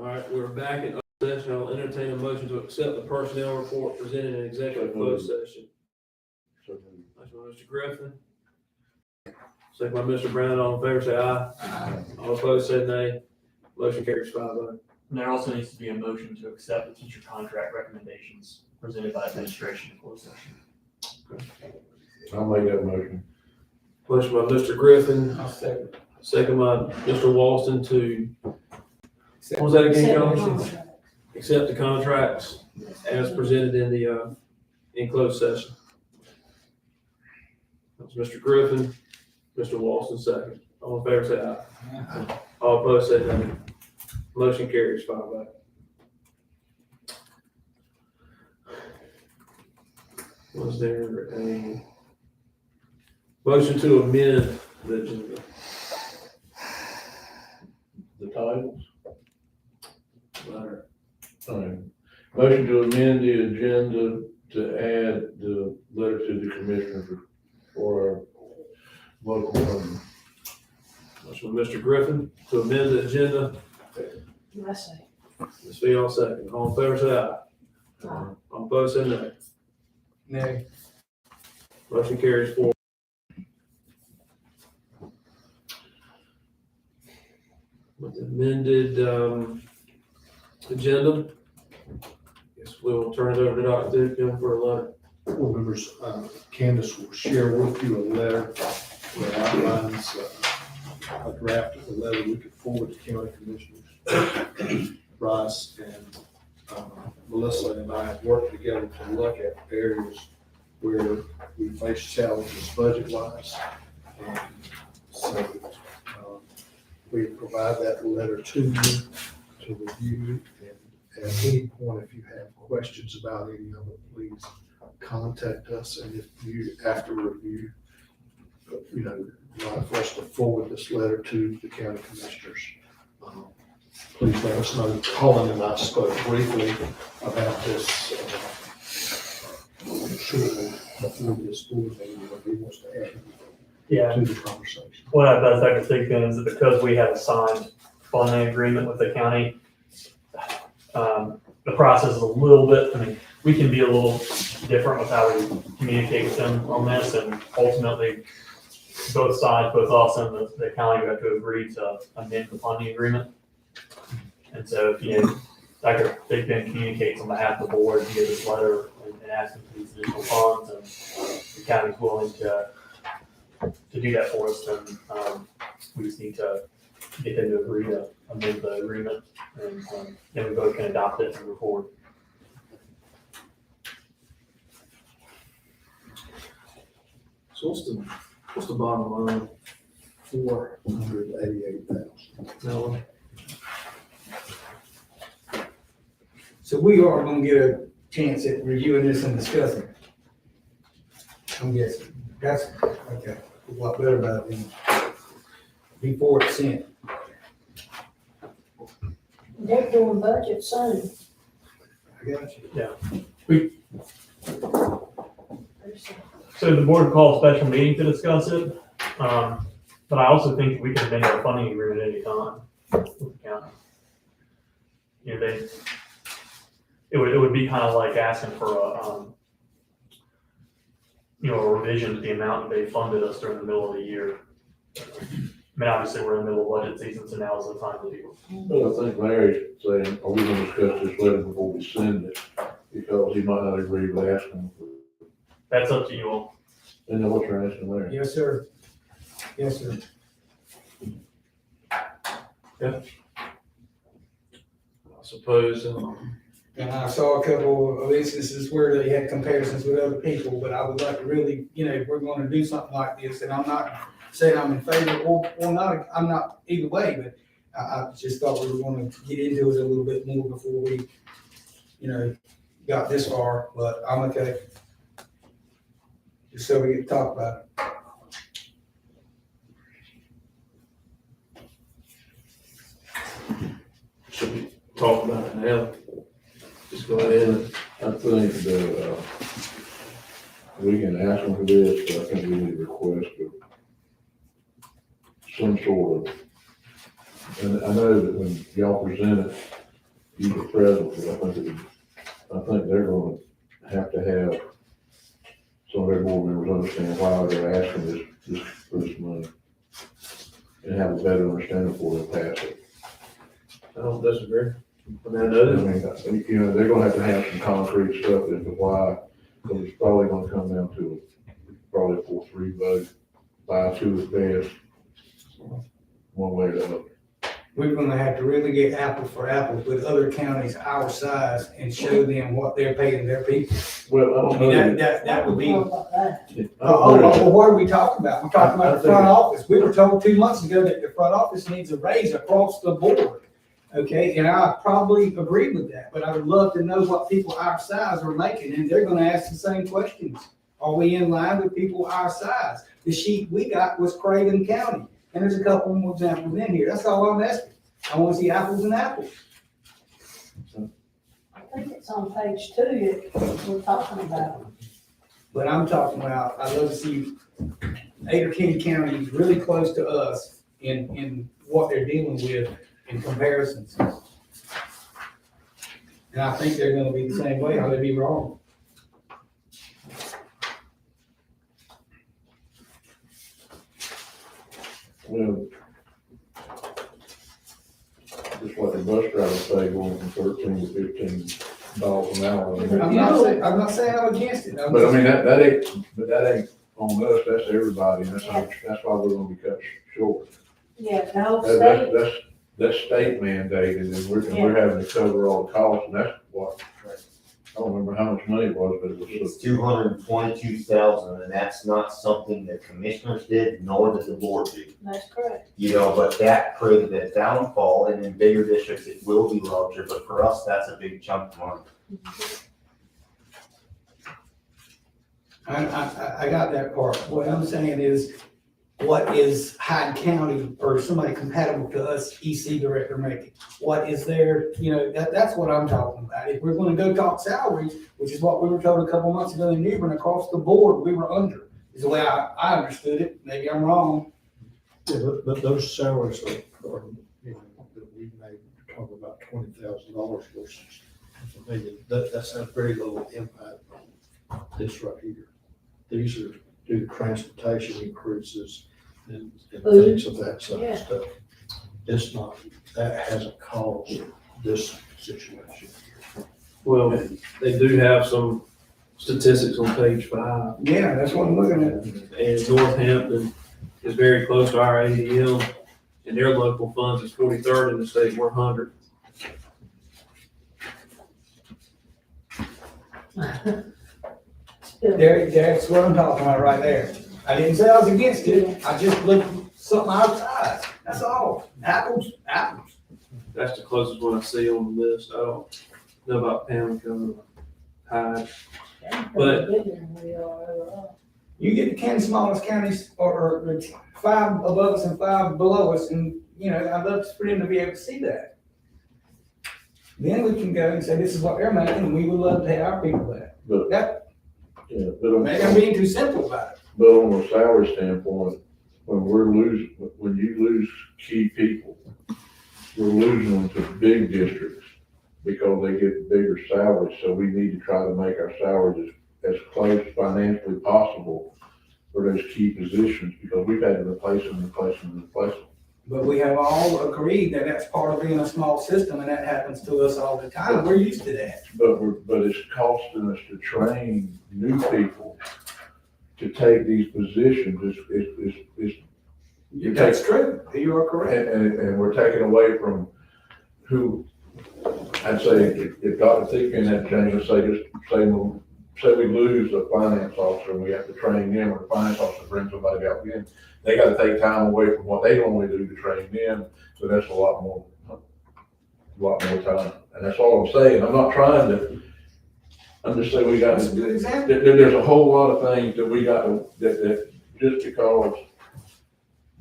All right, we're back in open session. I'll entertain a motion to accept the personnel report presented in executive closed session. Motion by Mr. Griffin. Second by Mr. Brown. All in favor, say aye. Aye. All opposed, say nay. Motion carries 5-0. And there also needs to be a motion to accept the teacher contract recommendations presented by administration in closed session. I'll make that motion. Motion by Mr. Griffin, I'll second. second by Mr. Walston to, what was that again, Coach? Accept the contracts as presented in the, in closed session. That was Mr. Griffin, Mr. Walston second. All in favor, say aye. All opposed, say nay. Motion carries 5-0. Was there a motion to amend the agenda? The titles? Letter. Motion to amend the agenda to add the letter to the commissioner for our local government. Motion by Mr. Griffin to amend the agenda. I say. Ms. Fee, all second. All in favor, say aye. Aye. All opposed, say nay. Nay. Motion carries 4. With the amended, agenda, guess we'll turn it over to Dr. Dugan for a letter. Board members, Candace will share with you a letter that outlines a draft of a letter we could forward to county commissioners. Bryce and Melissa and I have worked together to look at areas where we face challenges budget-wise. And so we provide that letter to you to review. And at any point, if you have questions about any of it, please contact us. And if you, after review, like for us to forward this letter to the county commissioners, please let us know. Colin and I spoke briefly about this shortly before this board meeting, but he wants to add Yeah, to the conversation. what I'd best like to think then is that because we have a signed funding agreement with the county, the process is a little bit, I mean, we can be a little different with how we communicate with them on this, and ultimately, both sides, both us and the county, have to agree to amend the funding agreement. And so if, Dr. Big Ben communicates on behalf of the board via this letter and asking for these additional funds, and the county's willing to do that for us, then we just need to get them to agree to amend the agreement, and then we both can adopt it and move forward. So what's the bottom line? $488,000. No. So we are gonna get a chance at reviewing this and discussing. I'm guessing. That's, okay, a lot better about it than before it's sent. They're doing budget soon. I got you. So the board called a special meeting to discuss it, but I also think we can amend our funding agreement at any time with the county. It would be kind of like asking for a revision to the amount that they funded us during the middle of the year. I mean, obviously, we're in the middle of budget season, so now is the time to do it. But I think Larry's saying, are we gonna discuss this letter before we send it? Because he might not agree with asking for it. That's up to you all. And then what you're asking Larry? Yes, sir. Yes, sir. I suppose, And I saw a couple of instances where they had comparisons with other people, but I would like to really, if we're gonna do something like this, and I'm not saying I'm in favor or not, I'm not either way, but I just thought we were gonna get into it a little bit more before we, got this far, but I'm okay. Just so we can talk about it. should we talk about it now? Just go ahead. I think that, we can ask them for this, but I think we need to request some sort of, and I know that when y'all present it, either present, but I think they're gonna have to have some of their board members understand why they're asking for this money. And have a better understanding before they pass it. I don't disagree. I mean, I I know mean, you know, they're gonna have to have some concrete stuff as to why, because it's probably gonna come down to probably a 4-3 vote, 5-2 at best, one way or the other. We're gonna have to really get apples for apples with other counties our size and show them what they're paying their people. Well, I I don't mean, know. that would be. How about that? Well, what are we talking about? We're talking about the I front think- office. We were told 2 months ago that the front office needs a raise across the board. Okay, and I probably agree with that, but I would love to know what people our size are making, and they're gonna ask the same questions. Are we in line with people our size? The sheet we got was Craven County, and there's a couple more examples in here. That's all I'm asking. I wanna see apples and apples. I think it's on page 2 that we're talking about. But I'm talking about, I'd love to see 8 or 10 counties really close to us in what they're dealing with in comparisons. And I think they're gonna be the same way, or they'd be wrong. Well, just like the bus driver say, going from $13 to $15 an hour. I mean, I'm not saying I'm against it. But I mean, that ain't on us, that's everybody, and that's why we're gonna be cut short. Yeah, the whole That- state, That's state mandated, and we're having to cover all the costs, and that's what, I don't remember how much money it was, but it was. It's 222,000, and that's not something the commissioners did, nor did the board do. that's correct. You know, but that created a downfall, and in bigger districts, it will be larger, but for us, that's a big chunk of money. I got that part. What I'm saying is, what is Hyde County or somebody compatible to us, EC director making? What is their, that's what I'm talking about. If we're gonna go talk salaries, which is what we were told a couple months ago in Newbern, across the board, we were under, is the way I understood it. Maybe I'm wrong. Yeah, but those salaries are, that we may talk about $20,000 versus $1 million. That's a very little impact on this right here. These are due to transportation increases and things of that sort Yeah. of stuff. It's not, that hasn't caused this situation. Well, they do have some statistics on page 5, Yeah, that's what I'm looking at. and Northampton is very close to our ADM, and their local funds is 43rd in the state, we're 100. Still, That's what I'm talking about right there. I didn't say I was against it. I just looked at something outside. That's all. Apples. That's the closest one I see on the list. I don't know about Pamlico or Hyde. they're But- bigger than we are overall. You get the 10 smallest counties or the 5 above us and 5 below us, and, I'd love for them to be able to see that. Then we can go and say, this is what they're making, and we would love to pay our people that. But- That, Yeah, but maybe I'm being too simple about it. But on a salary standpoint, when you lose key people, we're losing them to big districts because they get bigger salaries, so we need to try to make our salaries as close financially possible for those key positions, because we've had to replace them. But we have all agreed that that's part of being a small system, and that happens to us all the time. We're used to that. But it's costing us to train new people to take these positions, That's true. You are correct. and we're taking away from who, I'd say, if Dr. Thigpen had changed, say we lose a finance officer and we have to train them, or the finance officer brings somebody out in, they gotta take time away from what they normally do to train them, so that's a lot more time. And that's all I'm saying. I'm just saying we got, That's a good example. there's a whole lot of things that we got to, that just because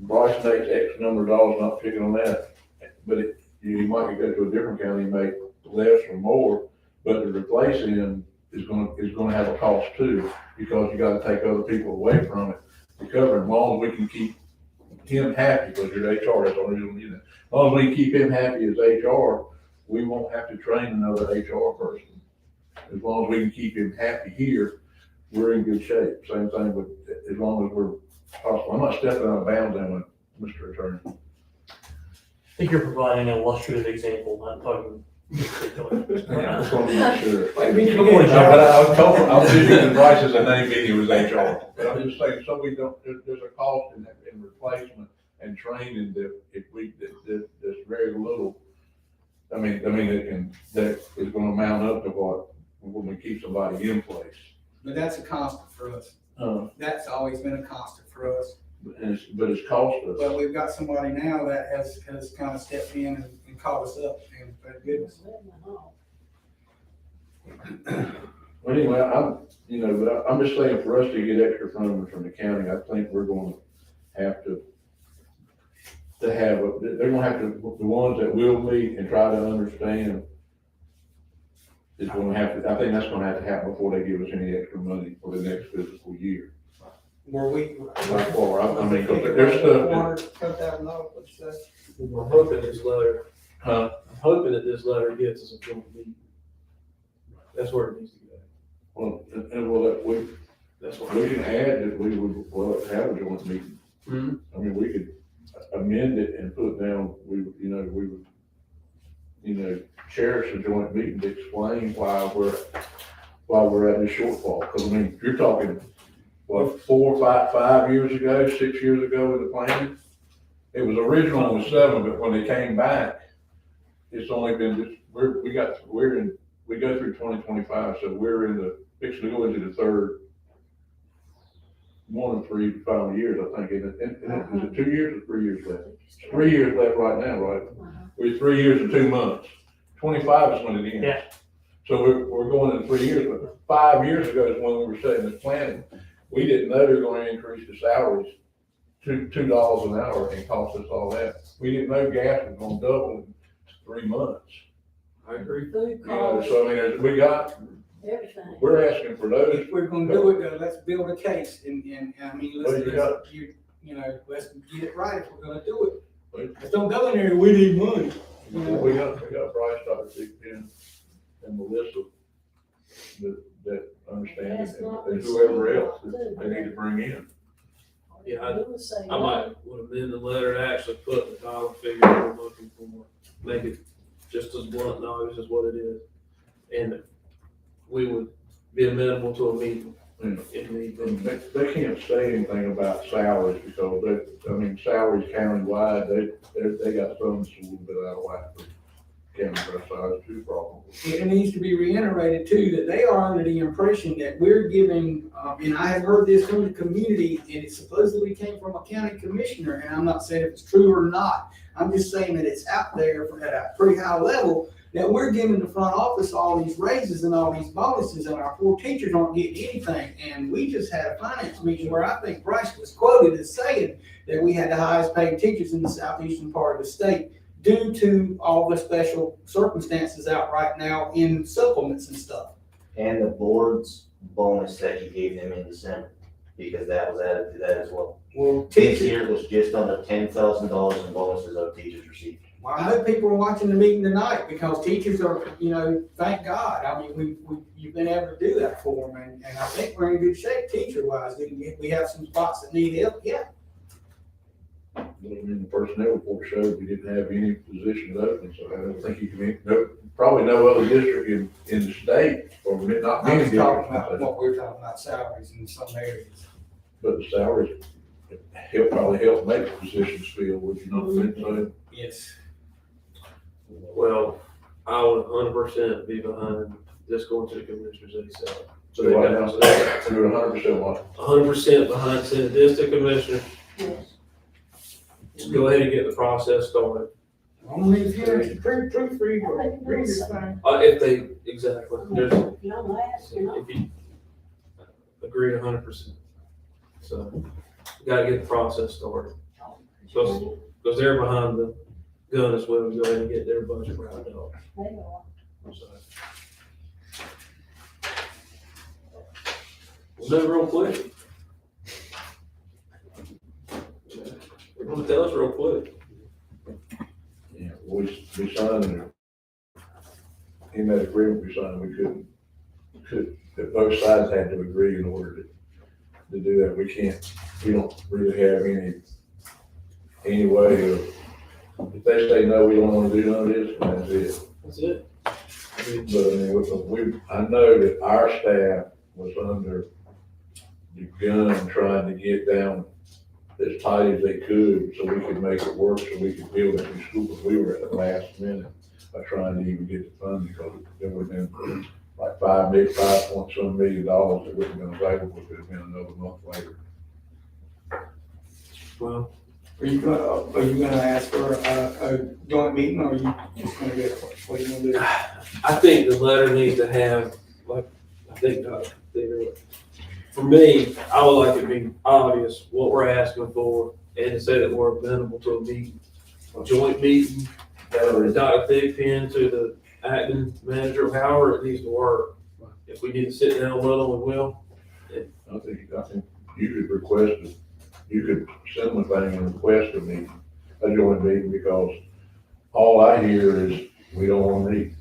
Bryce makes X number of dollars, not picking on that, but you might go to a different county and make less or more, but to replace him is gonna have a cost too, because you gotta take other people away from it to cover him. As long as we can keep him happy, because you're HR, that's all you're doing. As long as we keep him happy as HR, we won't have to train another HR person. As long as we can keep him happy here, we're in good shape. Same thing with, as long as we're possible. I'm not stepping out of bounds on Mr. Attorney. I think you're providing an illustrative example, not talking particularly. I just want to make sure. Like, we Good morning, No, John. but I was told, I was using advice as a name meeting was HR. But I'm just saying, so we don't, there's a cost in replacement and training that if we, there's very little. I mean, that is gonna amount up to what, when we keep somebody in place. But that's a constant for us. That's always been a constant for us. But it's cost us. But we've got somebody now that has kind of stepped in and caught us up, and thank goodness. Well, anyway, I'm just saying for us to get extra funding from the county, I think we're gonna have to have, they're gonna have to, the ones that will meet and try to understand is gonna have to, I think that's gonna have to happen before they give us any extra money for the next fiscal year. Were we? By far, I mean, 'cause there's stuff, $400,000, what'd you say? I'm hoping this letter, huh? I'm hoping that this letter gets us a joint meeting. That's where it needs to go. Well, and well, that That's what. we can add that we would, well, have a joint meeting. Hmm. I mean, we could amend it and put down, we would, cherish a joint meeting to explain why we're at this shortfall. Cause I mean, you're talking, what, 5 years ago, 6 years ago with the plan? It was original in 7, but when they came back, it's only been just, we go through 2025, so we're fixing to go into the third, 1 of 3 final years, I think. Is it 2 years or 3 years left? 3 years left right now, right? We're 3 years and 2 months. 25 is when it ends. Yeah. So we're going in 3 years, but 5 years ago is when we were setting the planning. We didn't know they were going to increase the salaries to $2 an hour and cost us all that. We didn't know gas was going to double in 3 months. I agree. Food You know, costs, so I mean, everything. we're asking for those. If we're gonna do it, though, let's build a case, and I mean, Well, you got- let's get it right if we're gonna do it. Let's don't go in there, we need money. You know? We got Bryce, Dr. Dick, and Melissa that understand That's it, not and whoever else what that they need to bring in. Yeah, I would say I might would amend the letter to actually put the dollar figure we're looking for, make it just as blunt, no, this is what it is. And we would be amenable to a meeting if need be. They can't say anything about salaries because salaries countywide, they got some that's a little bit out of whack for county size too, probably. It needs to be reiterated too, that they are under the impression that we're giving, and I have heard this from the community, and it supposedly came from a county commissioner, and I'm not saying if it's true or not. I'm just saying that it's out there at a pretty high level, that we're giving the front office all these raises and all these bonuses, and our poor teachers aren't getting anything. And we just had a finance meeting where I think Bryce was quoted as saying that we had the highest paid teachers in the southeastern part of the state, due to all the special circumstances out right now in supplements and stuff. And the board's bonus that you gave them in December, because that was added to that as well. Well, This teachers, year was just under $10,000 in bonuses of teachers received. well, I hope people are watching the meeting tonight, because teachers are, thank God. I mean, you've been able to do that for them, and I think we're in good shape teacher-wise. We have some spots that need help, yeah. The personnel report showed we didn't have any positions open, so I don't think you can, probably no other district in the state, or not I many was talking about districts. what we're talking about, salaries in some areas. But the salaries probably help make the positions feel, would you not think so? Yes. Well, I would 100% be behind this going to the commissioners ASAP. So right now, you're 100% what? 100% behind sending this to commissioners, Yes. just go ahead and get the process started. Only if you're proofread or read this thing. If they, exactly, there's, If you don't ask, you know. if you agree 100%. So, you gotta get the process started, because they're behind the gun as well, to go ahead and get their budget rounded out. They are. So. We'll do it real quick. We're gonna tell us real quick. Yeah, we signed in that agreement we signed, that both sides had to agree in order to do that. We don't really have any way of, if they say, no, we don't wanna do none of this, and that's it. That's it. I mean, But I mean, I know that our staff was under the gun trying to get down as tight as they could so we could make it work, so we could build that new school, because we were at the last minute by trying to even get the funding, because there would have been like $5 point some million that wouldn't have been available, it could have been another month later. well, Are you gonna ask for a joint meeting, or are you just gonna get, what are you gonna do? I think the letter needs to have, like, I think, for me, I would like it to be obvious what we're asking for, and to say that we're amenable to a meeting, a joint meeting, or Dr. Thigpen to the acting manager, however it needs to work. If we need to sit down with them, we will. I think you could request it, you could send them a thing and request a meeting, a joint meeting, because all I hear is, we don't want to meet.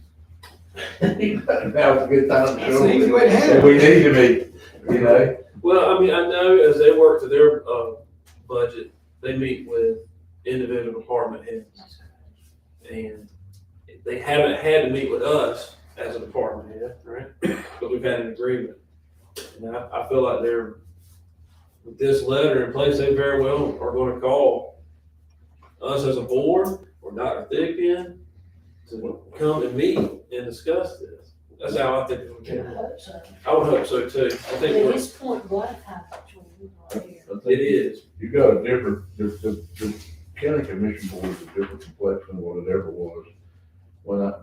Now's a good time to That's show the easy them way to handle that it. we need to meet, you know? Well, I mean, I know as they work to their, budget, they meet with individual department heads. And they haven't had to meet with us as a department head, right? But we've had an agreement. And I feel like they're, with this letter in place, they very well are gonna call us as a board or Dr. Thigpen to come and meet and discuss this. That's how I think it would I be. hope so. I would hope so too. I think At we're, this point, blank type between right here. I think it is. You got a different, the county commission board is a different complexion than what it ever was.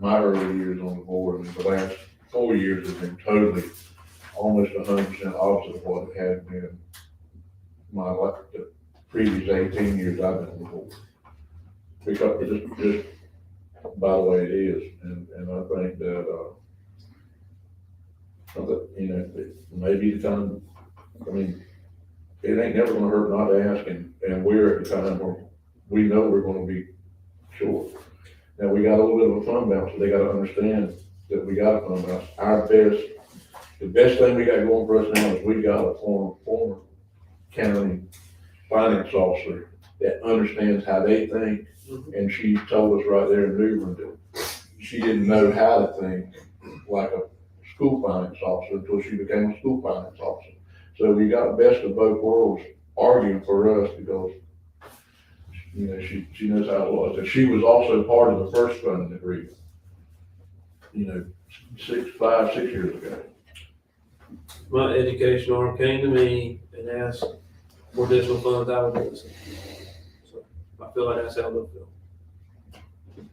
My early years on the board, and the last 4 years have been totally, almost 100% opposite of what it had been the previous 18 years I've been on the board. Because it's just by the way it is, and I think that, you know, it may be the time, I mean, it ain't never gonna hurt not to ask, and we're at the time where we know we're gonna be short. Now, we got a little bit of a fund balance, so they gotta understand that we got a fund balance. The best thing we got going for us now is we got a former county finance officer that understands how they think, and she told us right there in New Bern that she didn't know how to think like a school finance officer until she became a school finance officer. So we got the best of both worlds arguing for us, because, you know, she knows how it was. And she was also part of the first funding agreement, you know, 5, 6 years ago. My education arm came to me and asked for additional funds out of this. So I feel like that's how they'll feel.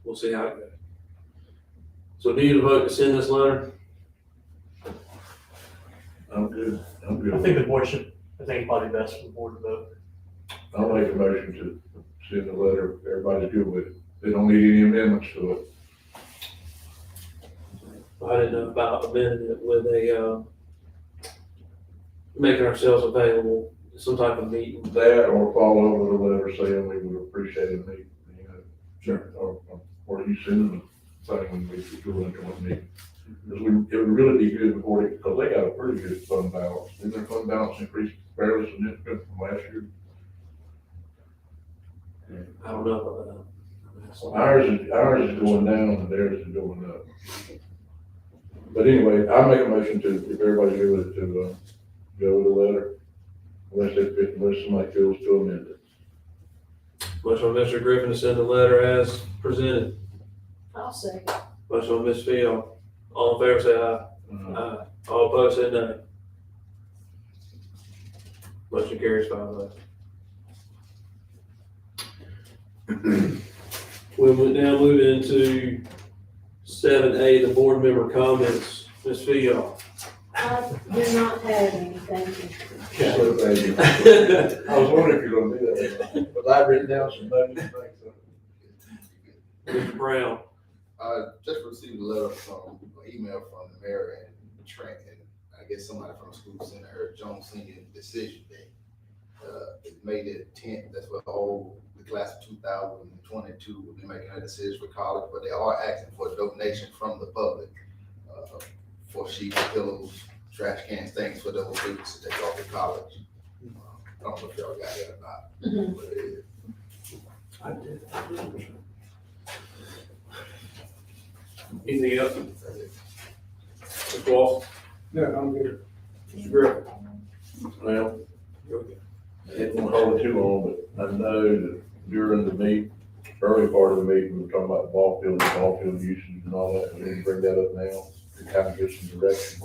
We'll see how it goes. So do you vote to send this letter? I'm good. I think the board should, I think it's probably best for the board to vote. I'll make a motion to send the letter. Everybody's good with it. They don't need any amendments to it. I didn't know about amending it with a, making ourselves available, some type of meeting. That, or follow up with a letter saying we would appreciate a meeting, you know. Sure. Or you send them a thing when we do a joint meeting. Because it would really be good before it, because they got a pretty good fund balance. Didn't their fund balance increase fairly significant from last year? I don't know about that. Ours is going down and theirs is going up. But anyway, I make a motion to, if everybody's here with it, to, go with the letter, unless somebody feels to amend it. Motion by Mr. Griffin to send the letter as presented. I'll say. Motion by Ms. Field. All in favor, say aye. Aye. All opposed, say no. Motion carries 5-0. We would now move into 7A, the board member comments. Ms. Field. I do not have any, thank you. So, thank you. I was wondering if you were gonna do that, but I've written down some notes and things. Mr. Brown. I just received a letter from, an email from the mayor and Trent, and I guess somebody from the school sent her Jones Senior decision day. It's May the 10th, that's what the class of 2022 will be making a decision for college, but they are asking for a donation from the public. for sheets, pillows, trash cans, things for those students to take off to college. I don't know if y'all got that or not, but it is. I did. Anything else? Mr. Walsh, No, I'm good. Mr. Griffin? Well, You're okay. it won't hold it too long, but I know that during the early part of the meeting, we were talking about ball field usage and all that. We didn't bring that up now to kind of get some direction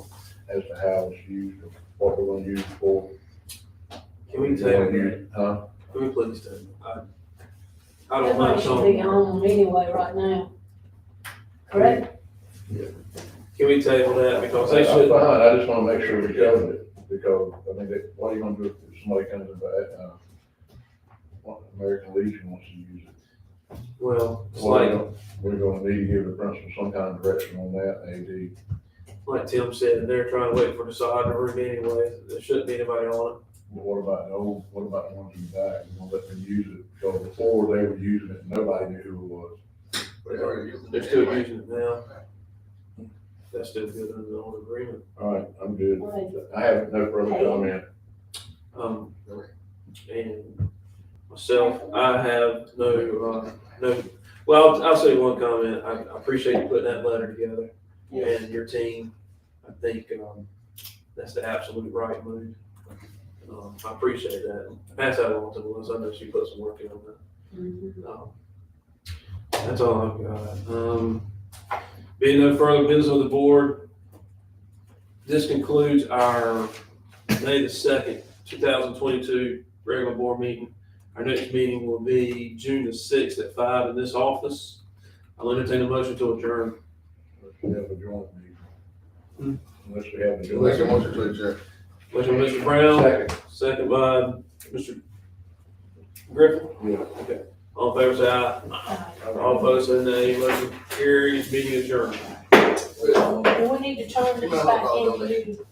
as to how it's used, or what we're gonna use it for. Can we We're table gonna that? use- Huh? Can we please table? I don't Everybody mind should be some. home anyway right now. Correct? Can we table that because they That's should, fine, I just wanna make sure we covered it, because, I mean, what are you gonna do if somebody comes in, what American Legion wants to use it? well, it's Well, we're gonna need to give the principal some kind of direction on that, AD. like Tim said, they're trying to wait for the side of the room anyway. There shouldn't be anybody on it. But what about the ones in the back? We're gonna let them use it, because before they were using it, nobody knew who it was. But they already using it They're still anyway. using it now. That's still good under the old agreement. All right, I'm good. Right. I have no further comment. And myself, I have no, well, I'll say one comment. I appreciate you putting that letter together. And your team, I think, that's the absolute right move. I appreciate that. Pass that along to Melissa. I know she put some work in on that. Mhm. That's all I've got. Being no further business of the board, this concludes our May the 2nd, 2022 regular board meeting. Our next meeting will be June the 6th at 5 in this office. I'll entertain a motion to adjourn. Unless we have a joint Hmm. meeting. Unless we have a joint. Make a motion to adjourn. Motion by Mr. Brown, Second. second by Mr. Griffin. Yeah. Okay. All in favor, say aye. All opposed, say nay. Motion carries, meeting adjourned. Do we need to turn this back into?